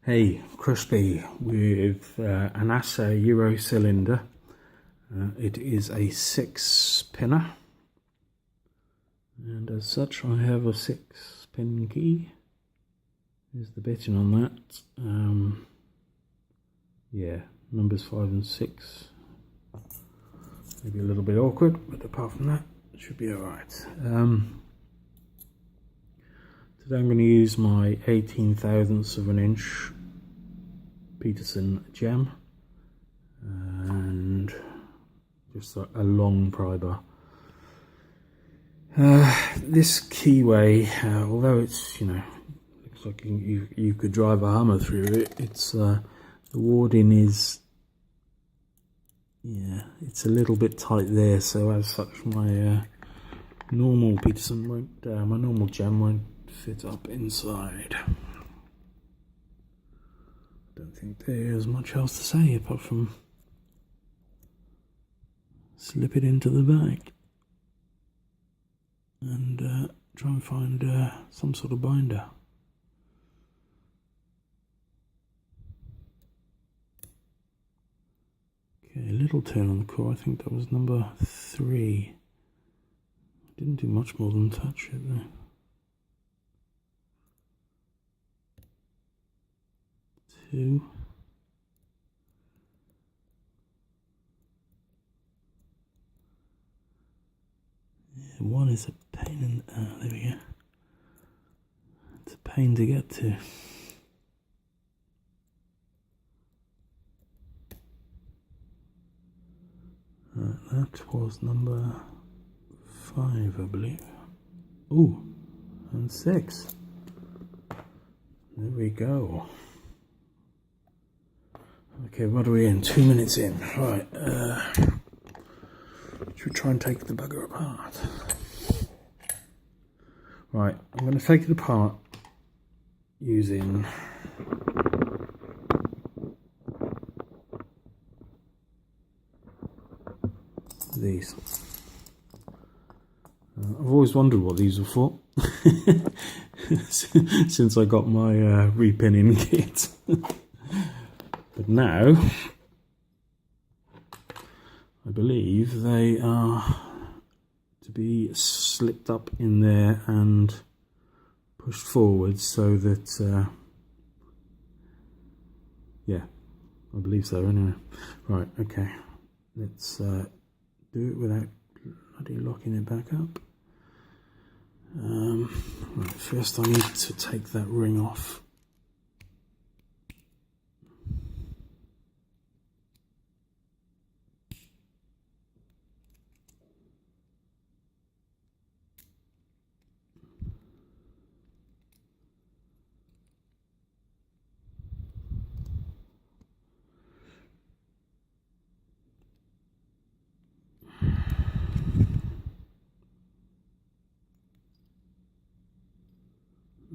Hey, crispy with an Assa Euro cylinder. It is a 6-pinner, and as such I have a 6-pin key. Here's the bitting on that. Yeah, numbers 5 and 6. Maybe a little bit awkward, but apart from that, it should be alright. Today I'm going to use my 18 thousandths of an inch Peterson gem and just a long pry bar. This keyway, although it's, looks like you could drive a Hummer through it, it's the warding is, it's a little bit tight there, so as such my normal Peterson won't, my normal gem won't fit up inside. Don't think there's much else to say apart from slip it into the bag and try and find some sort of binder. Okay, a little turn on the core. I think that was number 3. Didn't do much more than touch it though. 2. Yeah, 1 is a pain in there we go. It's a pain to get to. Right, that was number 5, I believe. Ooh, and 6. There we go. Okay, what are we in? 2 minutes in. Right, should we try and take the bugger apart? Right, I'm going to take it apart using these. I've always wondered what these are for since I got my repinning kit. But now, I believe they are to be slipped up in there and pushed forward so that, yeah, I believe so anyway. Right, okay, let's do it without bloody locking it back up. Right, first I need to take that ring off.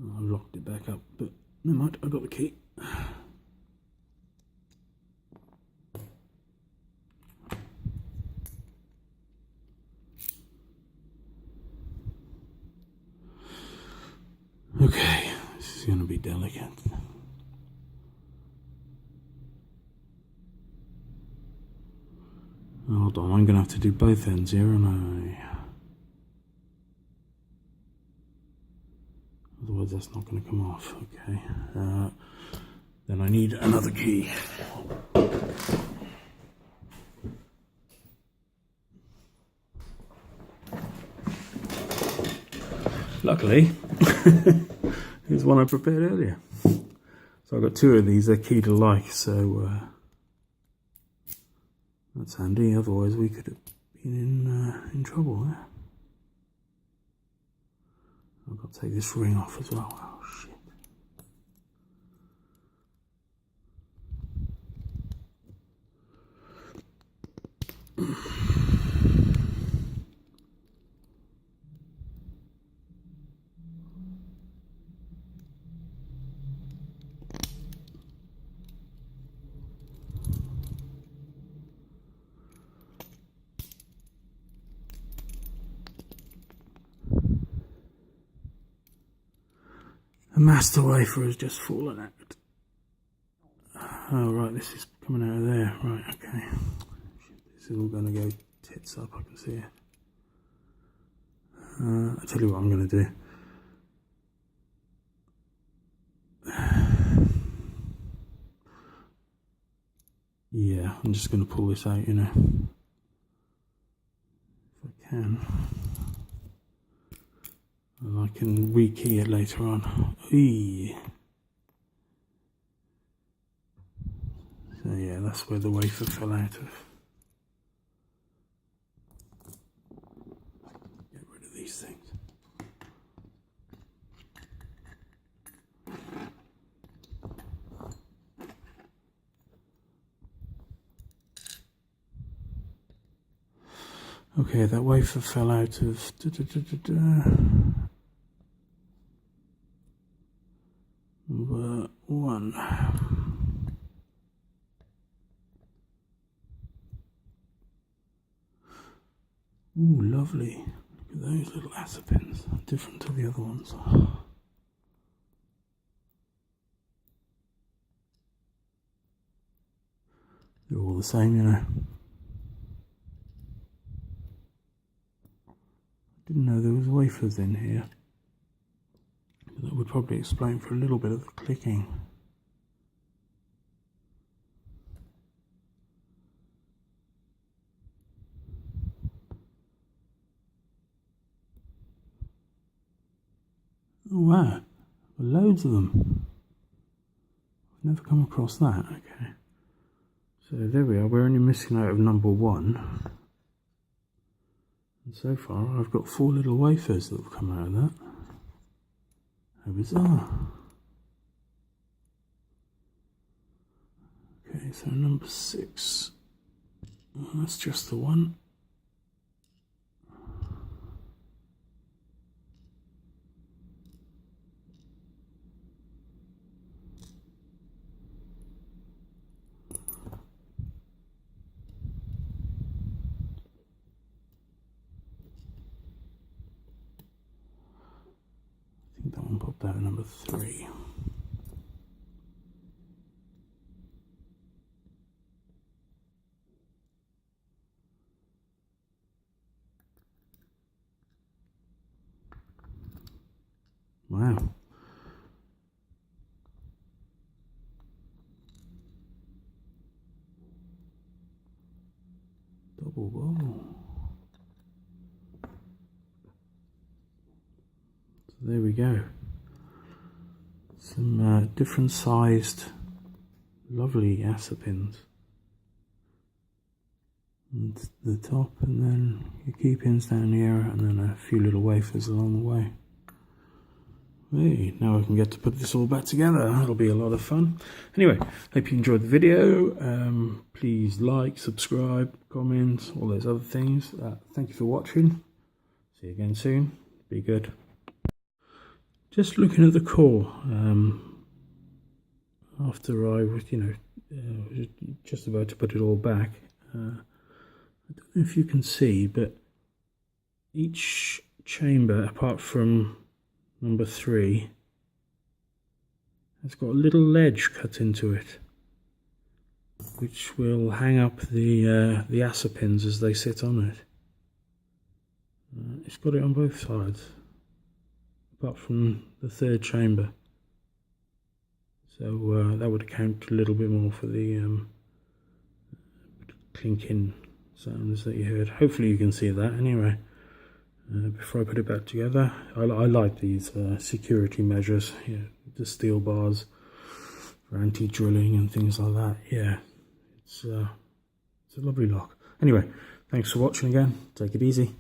I locked it back up, but never mind, I got the key. Okay, this is going to be delicate. Hold on, I'm going to have to do both ends here, aren't I? Otherwise that's not going to come off. Okay, then I need another key. Luckily, here's one I prepared earlier. So I've got 2 of these, they're keyed alike, so that's handy, otherwise we could have been in trouble there. I've got to take this ring off as well. Oh shit. The master wafer has just fallen out. Oh right, this is coming out of there. Right, okay. This is all going to go tits up, I can see it. I'll tell you what I'm going to do. Yeah, I'm just going to pull this out, you know, if I can. And I can rekey it later on. Eee. So yeah, that's where the wafer fell out of. Get rid of these things. Okay, that wafer fell out of number 1. Ooh, lovely. Look at those little Assa pins, different to the other ones. They're all the same, you know. Didn't know there was wafers in here. That would probably explain for a little bit of the clicking. Oh wow, loads of them. I've never come across that. Okay, so there we are. We're only missing out of number 1. And so far I've got 4 little wafers that have come out of that. How bizarre. Okay, so number 6. That's just the one. I think that one popped out at number 3. Wow. Double bubble. So there we go. Some different sized, lovely Assa pins. And the top, and then your key pins down here, and then a few little wafers along the way. Hey, now I can get to put this all back together. That'll be a lot of fun. Anyway, hope you enjoyed the video. Please like, subscribe, comment, all those other things. Thank you for watching. See you again soon. Be good. Just looking at the core, after I was, just about to put it all back. I don't know if you can see, but each chamber, apart from number 3, has got a little ledge cut into it, which will hang up the Assa pins as they sit on it. It's got it on both sides, apart from the 3rd chamber. So that would account a little bit more for the clinking sounds that you heard. Hopefully you can see that anyway. Before I put it back together, I like these security measures, the steel bars for anti-drilling and things like that. Yeah, it's a lovely lock. Anyway, thanks for watching again. Take it easy.